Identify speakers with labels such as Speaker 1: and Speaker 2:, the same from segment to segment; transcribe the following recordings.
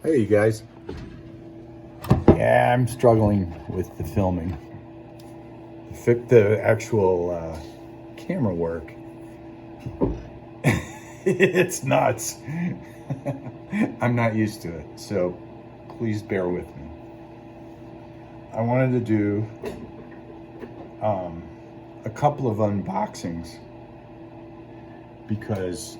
Speaker 1: Hey, you guys. Yeah, I'm struggling with the filming. The actual camera work. It's nuts. I'm not used to it, so please bear with me. I wanted to do a couple of unboxings because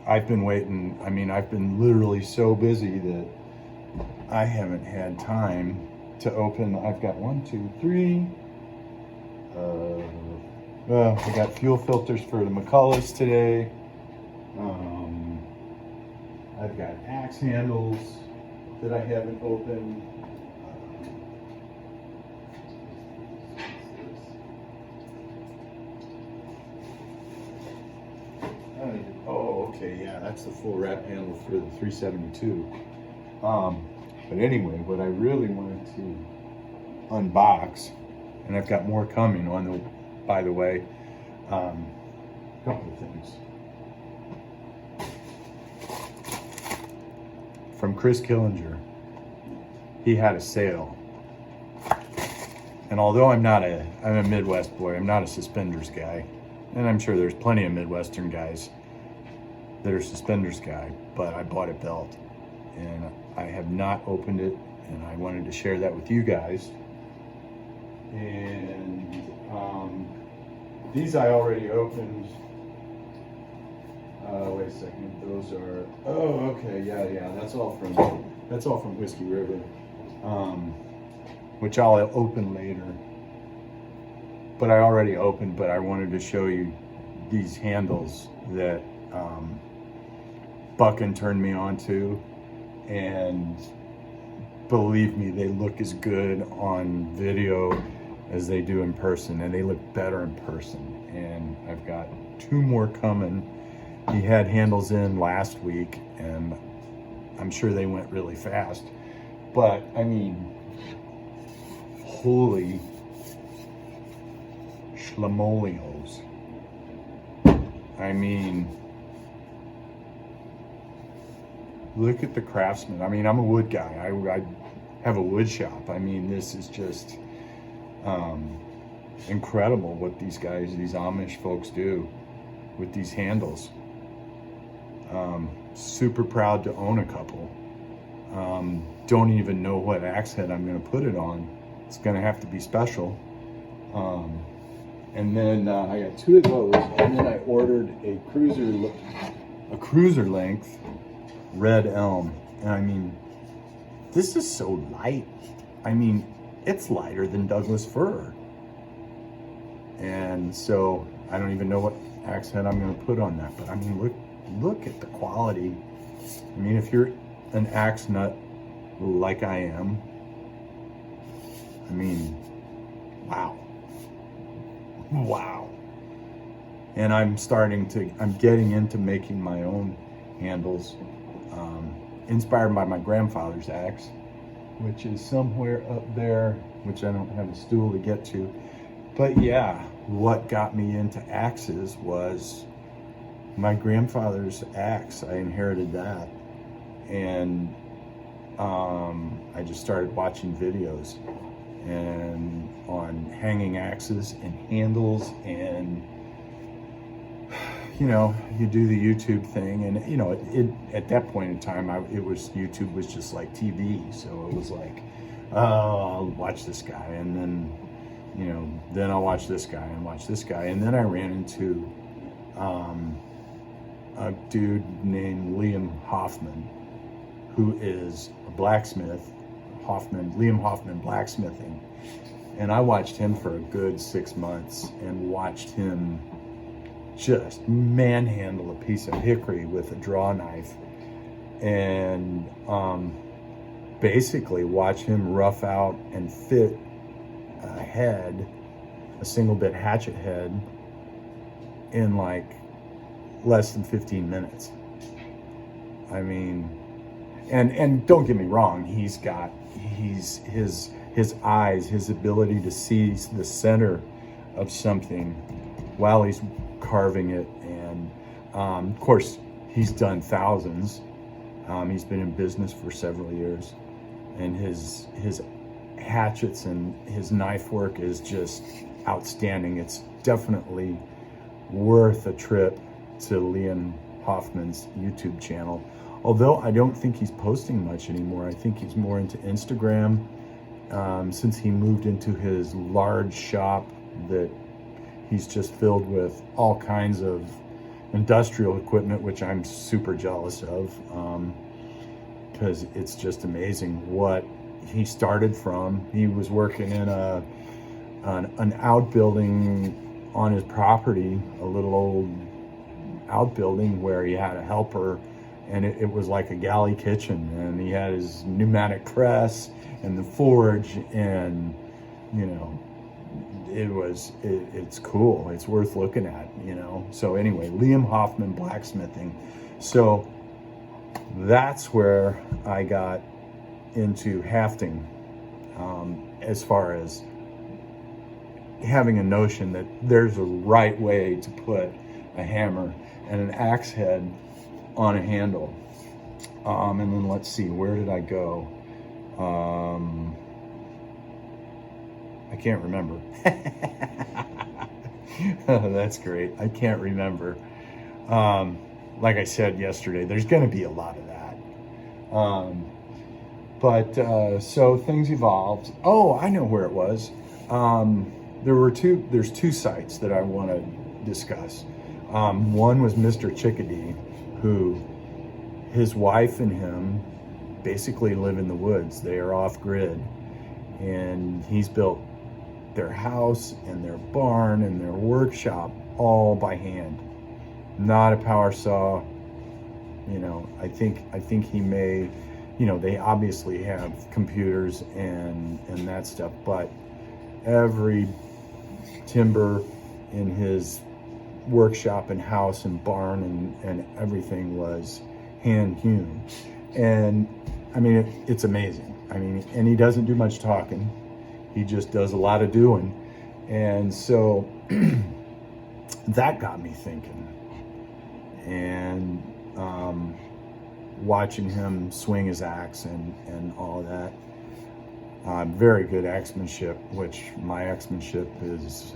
Speaker 1: I've been waiting. I mean, I've been literally so busy that I haven't had time to open. I've got 1, 2, 3. Well, I got fuel filters for the McCulloughs today. I've got axe handles that I haven't opened. Oh, okay, yeah, that's the full wrap handle for the 372. But anyway, what I really wanted to unbox, and I've got more coming on the, by the way, a couple of things. From Chris Killinger, he had a sale. And although I'm a Midwest boy, I'm not a suspenders guy. And I'm sure there's plenty of Midwestern guys that are suspenders guy, but I bought a belt and I have not opened it, and I wanted to share that with you guys. And these I already opened. Wait a second, those are, oh, okay, yeah, that's all from Whiskey River, which I'll open later. But I already opened, but I wanted to show you these handles that Buckin turned me on to, and believe me, they look as good on video as they do in person, and they look better in person. And I've got 2 more coming. He had handles in last week, and I'm sure they went really fast. But I mean, holy schlamolios. I mean, look at the craftsman. I mean, I'm a wood guy. I have a wood shop. I mean, this is just incredible what these guys, these Amish folks do with these handles. Super proud to own a couple. Don't even know what axe head I'm going to put it on. It's going to have to be special. And then I got 2 of those, and then I ordered a cruiser length red elm. And I mean, this is so light. I mean, it's lighter than Douglas fir. And so I don't even know what axe head I'm going to put on that. But I mean, look at the quality. I mean, if you're an axe nut like I am, I mean, wow. And I'm getting into making my own handles, inspired by my grandfather's axe, which is somewhere up there, which I don't have a stool to get to. But yeah, what got me into axes was my grandfather's axe. I inherited that, and I just started watching videos and on hanging axes and handles, and you know, you do the YouTube thing, and you know, it at that point in time, YouTube was just like TV, so it was like, oh, I'll watch this guy, and then, you know, then I'll watch this guy and watch this guy, and then I ran into a dude named Liam Hoffman, who is a blacksmith. Liam Hoffman Blacksmithing, and I watched him for a good 6 months and watched him just manhandle a piece of hickory with a draw knife, and basically watch him rough out and fit a single bit hatchet head in like less than 15 minutes. I mean, and don't get me wrong, his eyes, his ability to see the center of something while he's carving it, and of course he's done thousands. He's been in business for several years, and his hatchets and his knife work is just outstanding. It's definitely worth a trip to Liam Hoffman's YouTube channel. Although I don't think he's posting much anymore. I think he's more into Instagram, since he moved into his large shop that he's just filled with all kinds of industrial equipment, which I'm super jealous of, because it's just amazing what he started from. He was working in an outbuilding on his property, a little old outbuilding where he had a helper, and it was like a galley kitchen, and he had his pneumatic press and the forge, and you know, it's cool. It's worth looking at, you know. So anyway, Liam Hoffman Blacksmithing. So that's where I got into hafting, as far as having a notion that there's a right way to put a hammer and an axe head on a handle. And then let's see, where did I go? I can't remember. That's great. I can't remember. Like I said yesterday, there's going to be a lot of that. So things evolved. Oh, I know where it was. There's two sites that I want to discuss. One was Mr. Chickadee, who his wife and him basically live in the woods. They are off grid, and he's built their house and their barn and their workshop all by hand, not a power saw. You know, I think he may, you know, they obviously have computers and that stuff, but every timber in his workshop and house and barn and everything was hand hewn. And I mean, it's amazing. I mean, and he doesn't do much talking. He just does a lot of doing. And so that got me thinking. And watching him swing his axe and all of that. Very good axemanship, which my axemanship is,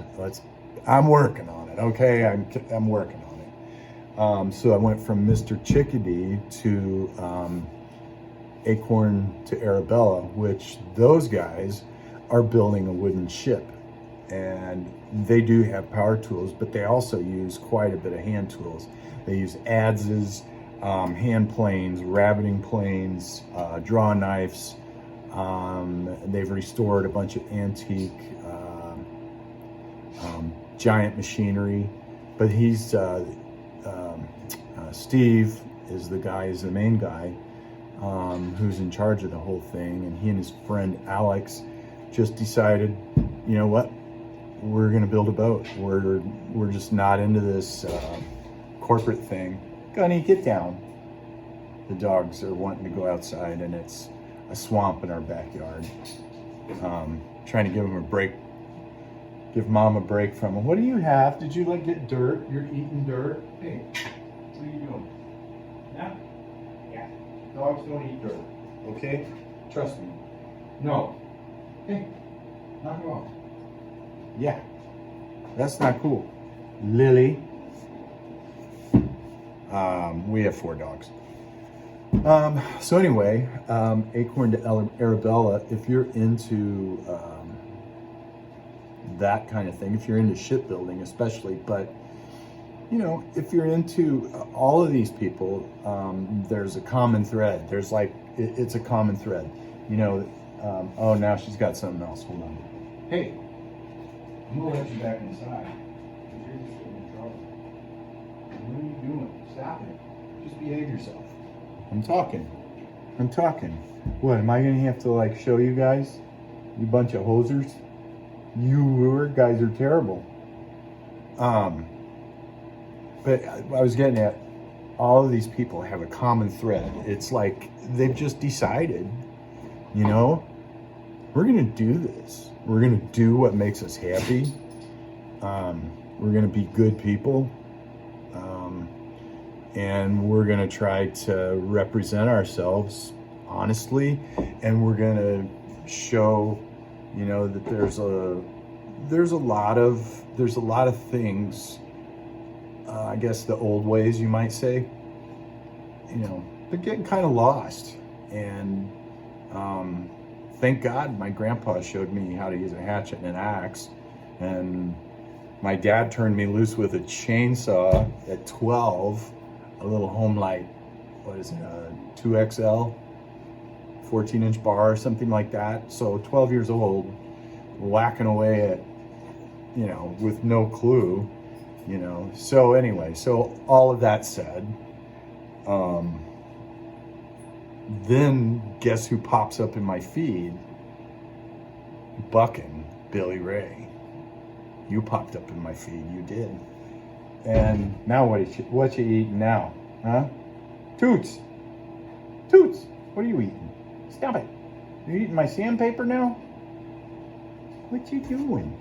Speaker 1: I'm working on it, okay? I'm working on it. So I went from Mr. Chickadee to Acorn to Arabella, which those guys are building a wooden ship. And they do have power tools, but they also use quite a bit of hand tools. They use adzes, hand planes, rabbiting planes, draw knives. They've restored a bunch of antique giant machinery, but he's Steve is the main guy, who's in charge of the whole thing, and he and his friend Alex just decided, you know what, we're gonna build a boat. We're just not into this corporate thing. Gunny, get down. The dogs are wanting to go outside, and it's a swamp in our backyard. Trying to give them a break, give mom a break from them. What do you have? Did you like get dirt? You're eating dirt? Hey, what are you doing? Yeah? Yeah. Dogs don't eat dirt, okay? Trust me. No. Hey, knock it off. Yeah, that's not cool. Lily. We have 4 dogs. So anyway, Acorn to Arabella, if you're into that kind of thing, if you're into shipbuilding especially, but you know, if you're into all of these people, there's a common thread. There's like, it's a common thread. You know, oh, now she's got something else. Hold on. Hey, I'm gonna let you back inside. You're just getting in trouble. What are you doing? Stop it. Just behave yourself. I'm talking. What, am I gonna have to like show you guys? You bunch of hosers? You guys are terrible. But I was getting at, all of these people have a common thread. It's like they've just decided, you know, we're gonna do this. We're gonna do what makes us happy. We're gonna be good people. and we're gonna try to represent ourselves honestly, and we're gonna show, you know, that there's a lot of things, I guess the old ways, you might say, you know, they're getting kind of lost. And thank God my grandpa showed me how to use a hatchet and an axe, and my dad turned me loose with a chainsaw at 12, a little home light, what is it, 2XL, 14-inch bar or something like that. So 12 years old, whacking away at, you know, with no clue, you know. So anyway, so all of that said, then guess who pops up in my feed? Bucking Billy Ray. You popped up in my feed, you did. And now what you eating now, huh? Toots, what are you eating? Stop it. You're eating my sandpaper now? What you doing?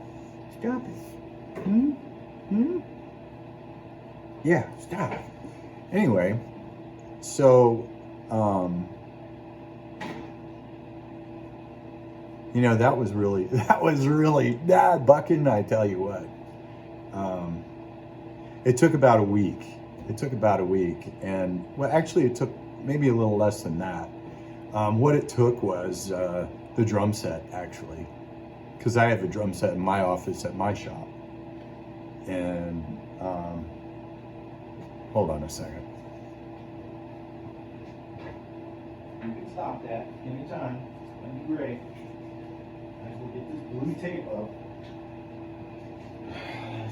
Speaker 1: Stop it. Yeah, stop. Anyway, so, you know, that was really, bucking, I tell you what. It took about a week. And, well, actually it took maybe a little less than that. What it took was the drum set, actually. Because I have a drum set in my office at my shop. And, hold on a second. You can stop that anytime. That'd be great. I will get this blue tape up.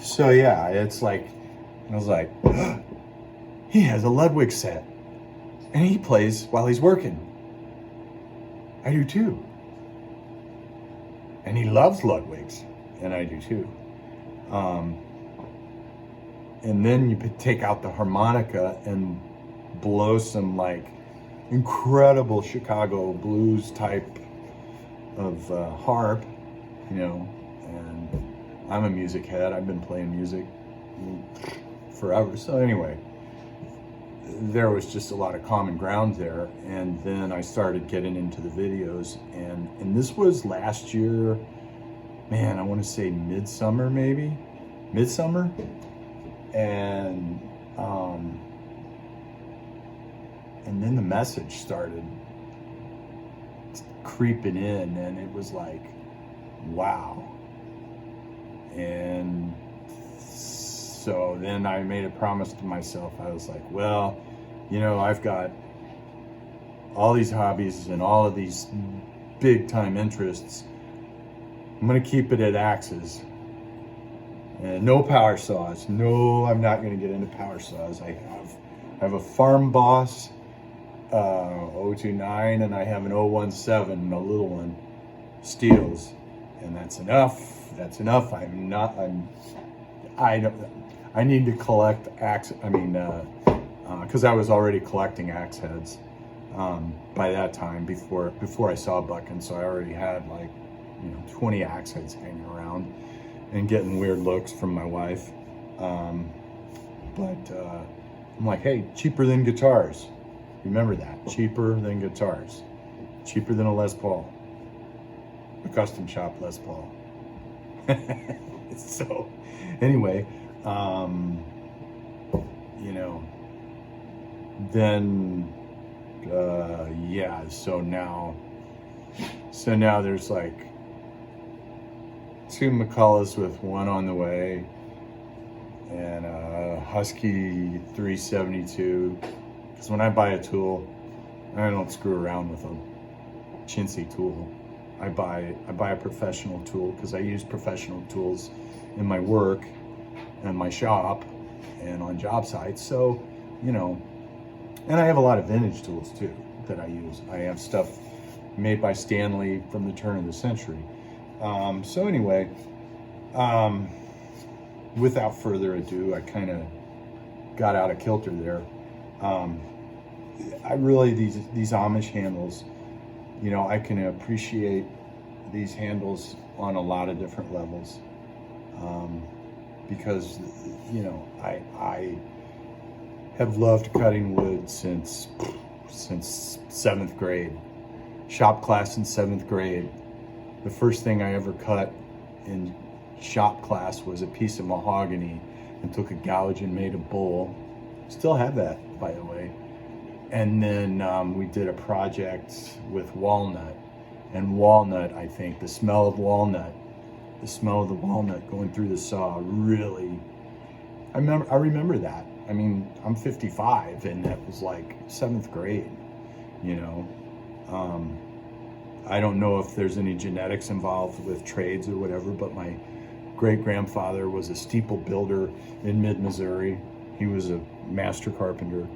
Speaker 1: So yeah, it's like, I was like, he has a Ludwig set, and he plays while he's working. I do too. And he loves Ludwigs, and I do too. And then you take out the harmonica and blow some like incredible Chicago blues type of harp, you know. And I'm a music head. I've been playing music forever. So anyway, there was just a lot of common ground there. And then I started getting into the videos, and this was last year, man, I want to say midsummer. And then the message started creeping in, and it was like, wow. And so then I made a promise to myself. I was like, well, you know, I've got all these hobbies and all of these big time interests. I'm gonna keep it at axes. And no power saws. No, I'm not gonna get into power saws. I have a Farm Boss 029, and I have an 017, a little one, Steels, and that's enough. I need to collect axe. Because I was already collecting axe heads by that time before I saw bucking, so I already had like, 20 axe heads hanging around and getting weird looks from my wife. But I'm like, hey, cheaper than guitars. Remember that, cheaper than guitars, cheaper than a Les Paul, a custom shop Les Paul. So anyway, then so now there's like 2 McCullochs with 1 on the way, and a Husky 372. Because when I buy a tool, I don't screw around with a chintzy tool. I buy a professional tool, because I use professional tools in my work and my shop and on job sites. So, and I have a lot of vintage tools too that I use. I have stuff made by Stanley from the turn of the century. So anyway, without further ado, I kind of got out of kilter there. I really, these Amish handles, I can appreciate these handles on a lot of different levels, have loved cutting wood since 7th grade. Shop class in 7th grade. The first thing I ever cut in shop class was a piece of mahogany and took a gouge and made a bowl. Still have that, by the way. And then we did a project with walnut. And walnut, I think, the smell of the walnut going through the saw really, I remember that. I mean, I'm 55 and that was like 7th grade, you know. I don't know if there's any genetics involved with trades or whatever, but my great-grandfather was a steeple builder in mid-Missouri. He was a master carpenter.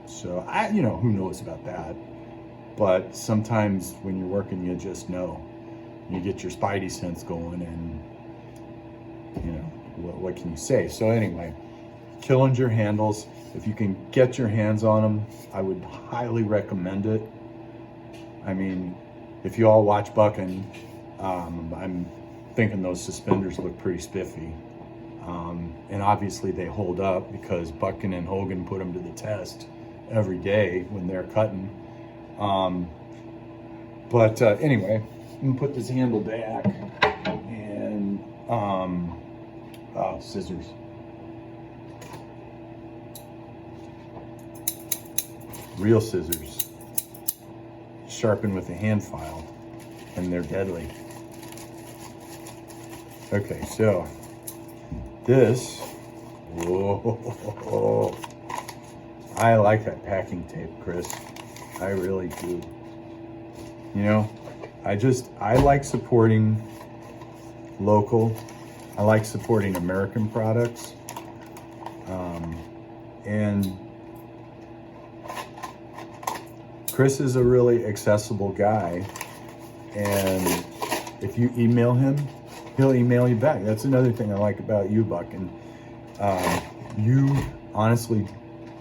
Speaker 1: So you know, who knows about that? But sometimes when you're working, you just know. You get your spidey sense going, and you know, what can you say? So anyway, Killinger handles, if you can get your hands on them, I would highly recommend it. I mean, if you all watch Bucking, I'm thinking those suspenders look pretty spiffy. And obviously they hold up because Bucking and Hogan put them to the test every day when they're cutting. But anyway, I'm gonna put this handle back and scissors. Real scissors, sharpen with a hand file, and they're deadly. Okay, so this, whoa, I like that packing tape, Chris. I really do. You know, I like supporting local. I like supporting American products. And Chris is a really accessible guy. And if you email him, he'll email you back. That's another thing I like about you, Buck. And you honestly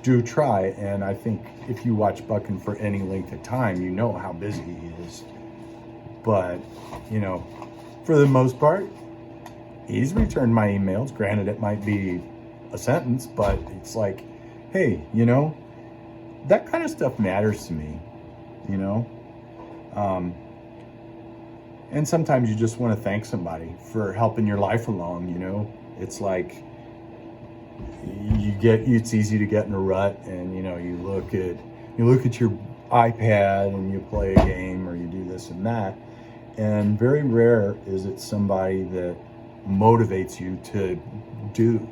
Speaker 1: do try. And I think if you watch Bucking for any length of time, you know how busy he is. But, you know, for the most part, he's returned my emails. Granted, it might be a sentence, but it's like, hey, you know, that kind of stuff matters to me, you know? And sometimes you just want to thank somebody for helping your life along, you know? It's like, it's easy to get in a rut, and, you know, you look at your iPad and you play a game or you do this and that. And very rare is it somebody that motivates you to do.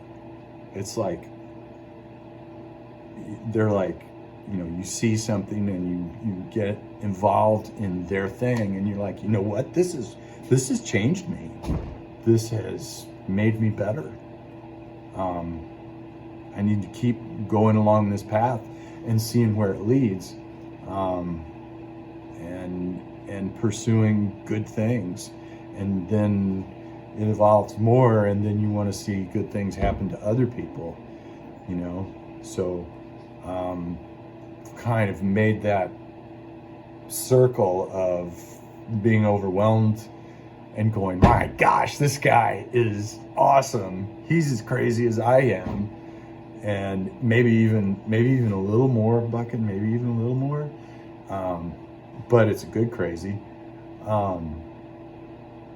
Speaker 1: It's like, they're like, you know, you see something and you get involved in their thing, and you're like, you know what, this has changed me. This has made me better. I need to keep going along this path and seeing where it leads, and pursuing good things. And then it evolves more, and then you want to see good things happen to other people, you know? So kind of made that circle of being overwhelmed and going, my gosh, this guy is awesome. He's as crazy as I am. And maybe even a little more, Bucking, maybe even a little more. But it's a good crazy.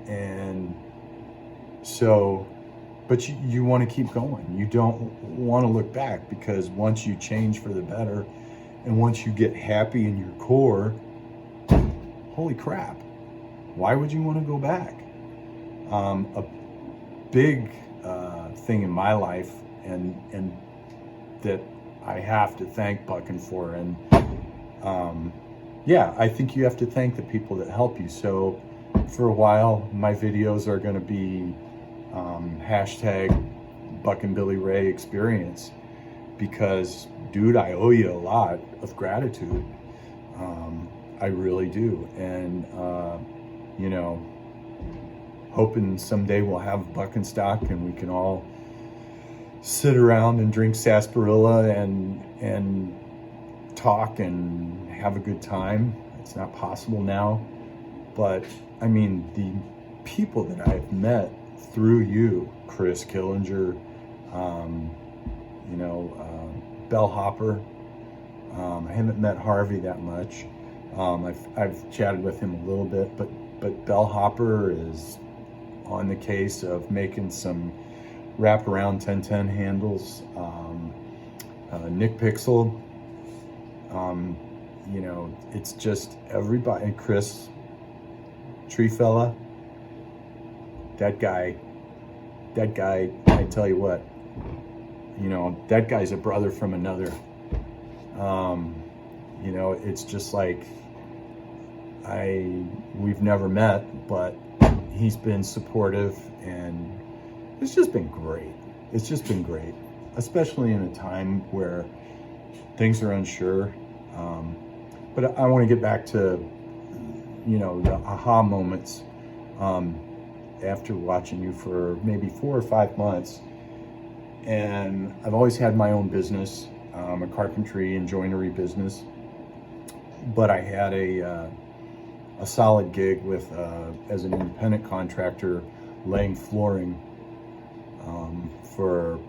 Speaker 1: And so, but you want to keep going. You don't want to look back, because once you change for the better, and once you get happy in your core, holy crap, why would you want to go back? A big thing in my life, and that I have to thank Bucking for, and yeah, I think you have to thank the people that help you. So for a while, my videos are going to be hashtag Bucking Billy Ray experience, because dude, I owe you a lot of gratitude. I really do. And you know, hoping someday we'll have Bucking stock and we can all sit around and drink sarsaparilla and talk and have a good time. It's not possible now, but I mean, the people that I've met through you, Chris Killinger, Bellhopper. I haven't met Harvey that much. I've chatted with him a little bit, but Bellhopper is on the case of making some wraparound 1010 handles. Nick Pixel, it's just everybody. And Chris Treefella, that guy, I tell you what, that guy's a brother from another. It's just like we've never met, but he's been supportive, and it's just been great. It's just been great, especially in a time where things are unsure. But I want to get back to, the aha moments after watching you for maybe 4 or 5 months. And I've always had my own business, a carpentry and joinery business. But I had a solid gig with as an independent contractor laying flooring for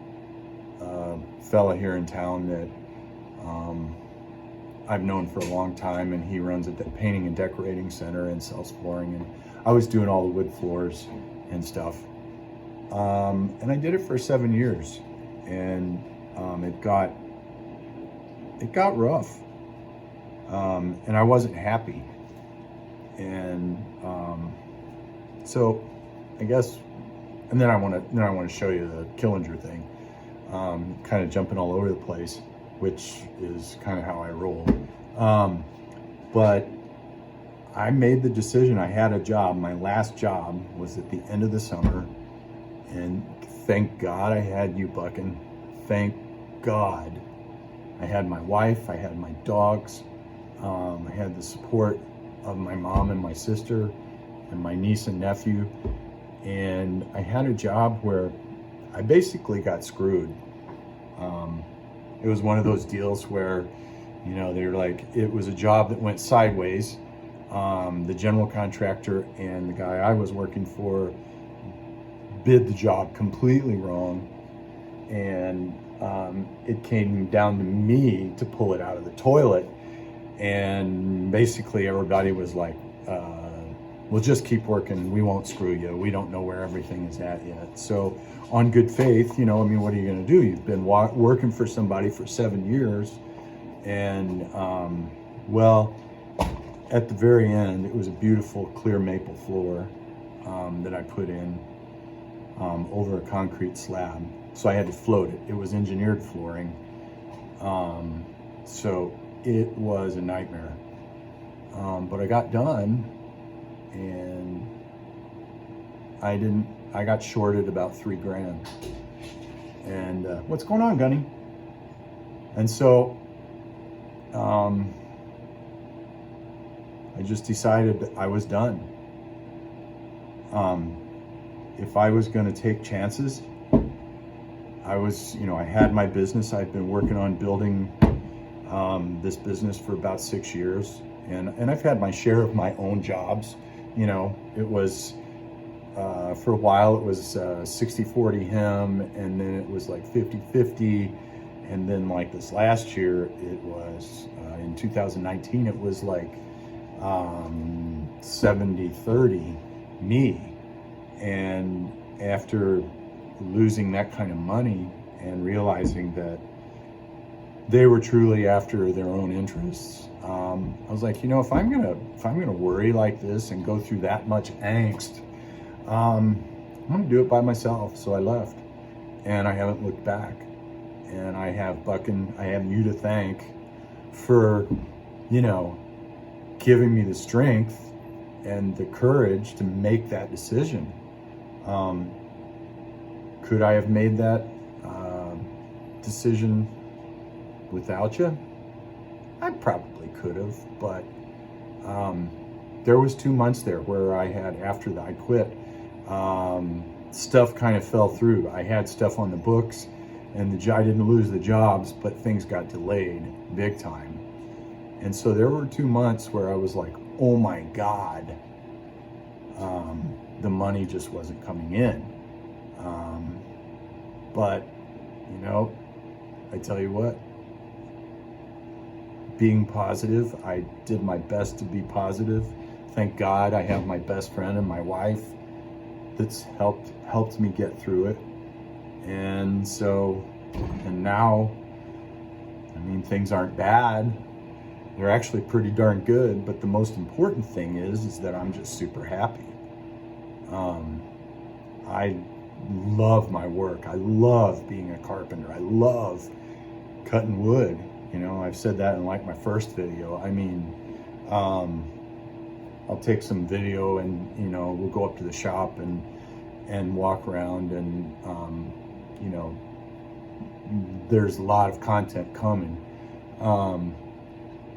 Speaker 1: a fella here in town that I've known for a long time, and he runs a painting and decorating center and sells flooring, and I was doing all the wood floors and stuff. And I did it for 7 years, and it got rough, and I wasn't happy. And so I guess, and then I want to show you the Killinger thing, kind of jumping all over the place, which is kind of how I roll. But I made the decision. I had a job. My last job was at the end of the summer, and thank God I had you, Buckin. Thank God. I had my wife, I had my dogs, I had the support of my mom and my sister and my niece and nephew, and I had a job where I basically got screwed. It was one of those deals where, they were like, it was a job that went sideways. The general contractor and the guy I was working for bid the job completely wrong, and it came down to me to pull it out of the toilet. And basically everybody was like, we'll just keep working, we won't screw you, we don't know where everything is at yet. So on good faith, what are you going to do? You've been working for somebody for 7 years, and well, at the very end, it was a beautiful clear maple floor that I put in over a concrete slab. So I had to float it. It was engineered flooring. So it was a nightmare. But I got done, and I got shorted about $3,000. And what's going on, Gunny? And so I just decided I was done. If I was going to take chances, I had my business. I'd been working on building this business for about 6 years, and I've had my share of my own jobs. It was for a while it was 60-40 him, and then it was like 50-50, and then like this last year it was in 2019 it was like 70-30 me. And after losing that kind of money and realizing that they were truly after their own interests, I was like, if I'm gonna worry like this and go through that much angst, I'm gonna do it by myself. So I left, and I haven't looked back. And I have you to thank for, giving me the strength and the courage to make that decision. Could I have made that decision without you? I probably could have, but there was 2 months there where I had, after I quit, stuff kind of fell through. I had stuff on the books, and I didn't lose the jobs, but things got delayed big time. And so there were 2 months where I was like, oh my God, the money just wasn't coming in. But, I tell you what, being positive, I did my best to be positive. Thank God I have my best friend and my wife that's helped me get through it. And so, and now, I mean, things aren't bad. They're actually pretty darn good, but the most important thing is that I'm just super happy. I love my work. I love being a carpenter. I love cutting wood. You know, I've said that in like my first video. I mean, I'll take some video and, you know, we'll go up to the shop and walk around and, you know, there's a lot of content coming.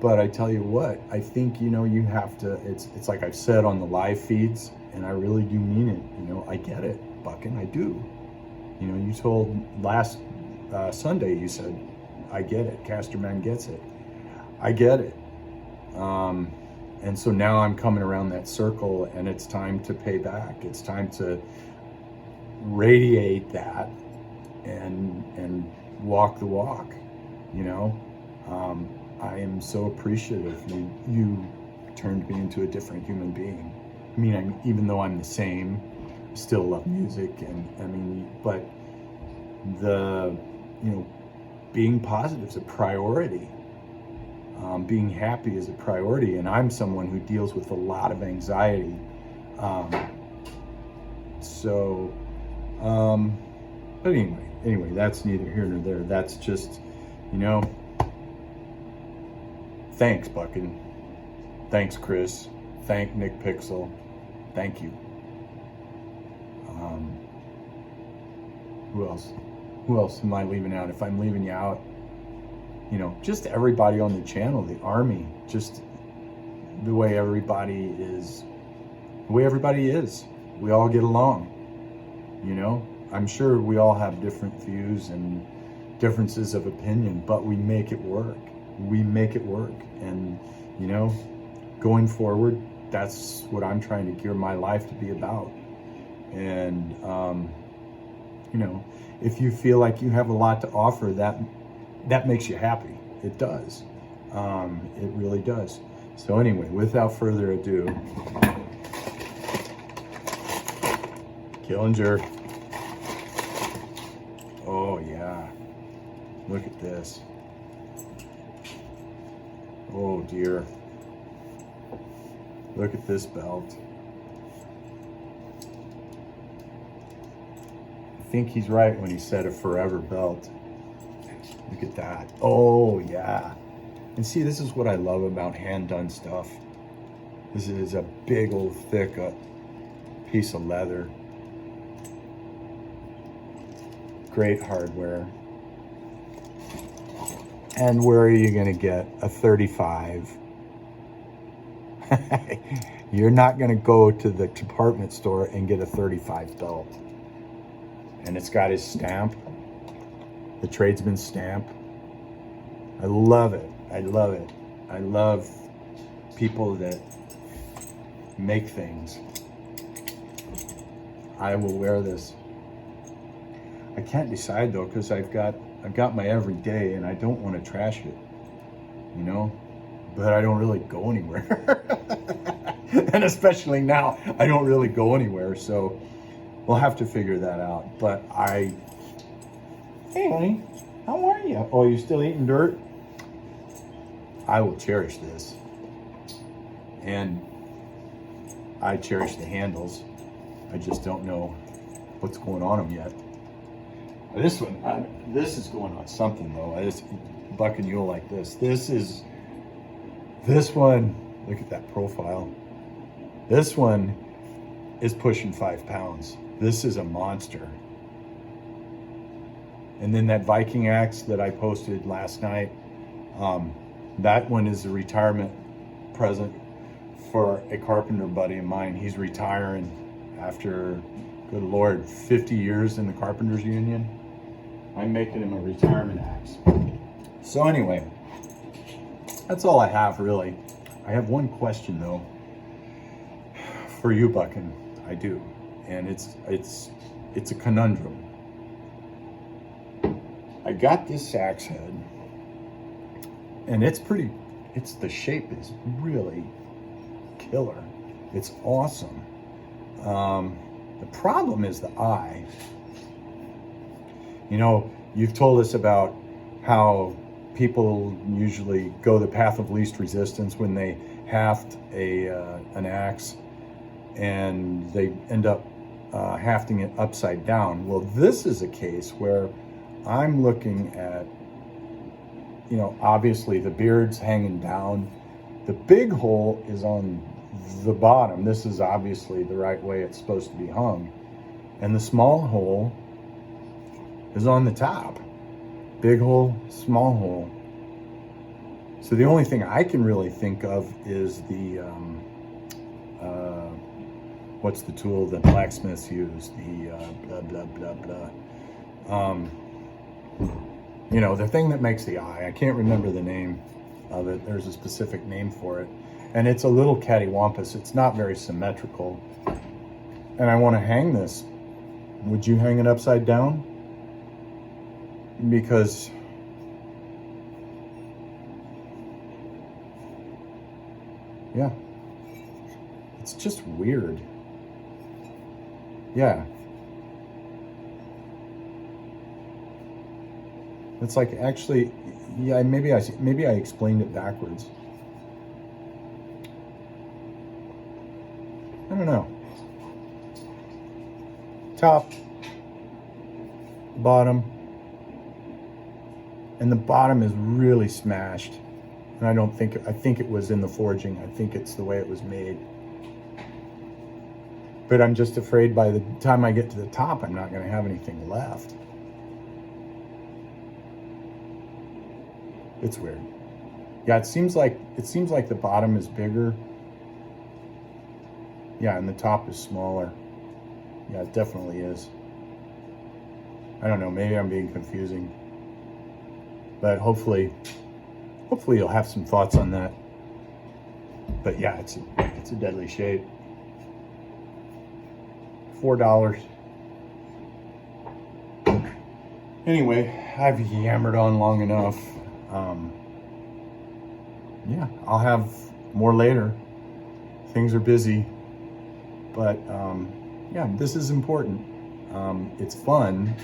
Speaker 1: But I tell you what, I think, you know, you have to, it's like I've said on the live feeds, and I really do mean it. You know, I get it, Buckin', I do. You know, you told last Sunday, you said, I get it, Casterman gets it. I get it. And so now I'm coming around that circle, and it's time to pay back. It's time to radiate that and walk the walk, you know. I am so appreciative you turned me into a different human being. I mean, even though I'm the same, I still love music, and I mean, but you know, being positive is a priority. Being happy is a priority, and I'm someone who deals with a lot of anxiety. But anyway, that's neither here nor there. That's just, you know, thanks, Buckin'. Thanks, Chris. Thank Nick Pixel. Thank you. Who else? Who else am I leaving out? If I'm leaving you out, you know, just everybody on the channel, the army, just the way everybody is. We all get along, you know. I'm sure we all have different views and differences of opinion, but we make it work. And, you know, going forward, that's what I'm trying to gear my life to be about. And, you know, if you feel like you have a lot to offer, that makes you happy. It does. It really does. So anyway, without further ado, Killinger. Oh yeah, look at this. Oh dear. Look at this belt. I think he's right when he said a forever belt. Look at that. Oh yeah. And see, this is what I love about hand done stuff. This is a big old thick piece of leather. Great hardware. And where are you gonna get a 35? You're not gonna go to the department store and get a 35 belt. And it's got his stamp, the tradesman stamp. I love it. I love it. I love people that make things. I will wear this. I can't decide though, because I've got my everyday, and I don't want to trash it, you know, but I don't really go anywhere. And especially now, I don't really go anywhere, so we'll have to figure that out. But hey honey, how are you? Oh, you still eating dirt? I will cherish this. And I cherish the handles. I just don't know what's going on them yet. This one, this is going on something though. Buckin', you'll like this. This one, look at that profile. This one is pushing 5 pounds. This is a monster. And then that Viking axe that I posted last night, that one is a retirement present for a carpenter buddy of mine. He's retiring after, good Lord, 50 years in the Carpenters Union. I'm making him a retirement axe. So anyway, that's all I have really. I have one question though for you, Buckin'. I do, and it's a conundrum. I got this axe head, and the shape is really killer. It's awesome. The problem is the eye. You know, you've told us about how people usually go the path of least resistance when they haft an axe, and they end up hafting it upside down. Well, this is a case where I'm looking at, you know, obviously the beard's hanging down. The big hole is on the bottom. This is obviously the right way it's supposed to be hung. And the small hole is on the top. Big hole, small hole. So the only thing I can really think of is the, what's the tool that blacksmiths use? The blah, blah, blah, blah. You know, the thing that makes the eye. I can't remember the name of it. There's a specific name for it. And it's a little cattywampus. It's not very symmetrical. And I want to hang this. Would you hang it upside down? Because yeah, it's just weird. Yeah. It's like, actually, yeah, maybe I explained it backwards. I don't know. Top, bottom, and the bottom is really smashed. And I think it was in the forging. I think it's the way it was made. But I'm just afraid by the time I get to the top, I'm not going to have anything left. It's weird. Yeah, it seems like the bottom is bigger. Yeah, and the top is smaller. Yeah, it definitely is. I don't know, maybe I'm being confusing. But hopefully you'll have some thoughts on that. But yeah, it's a deadly shape. $4. Anyway, I've yammered on long enough. Yeah, I'll have more later. Things are busy, but yeah, this is important. It's fun,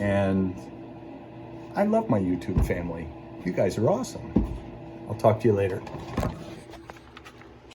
Speaker 1: and I love my YouTube family. You guys are awesome. I'll talk to you later.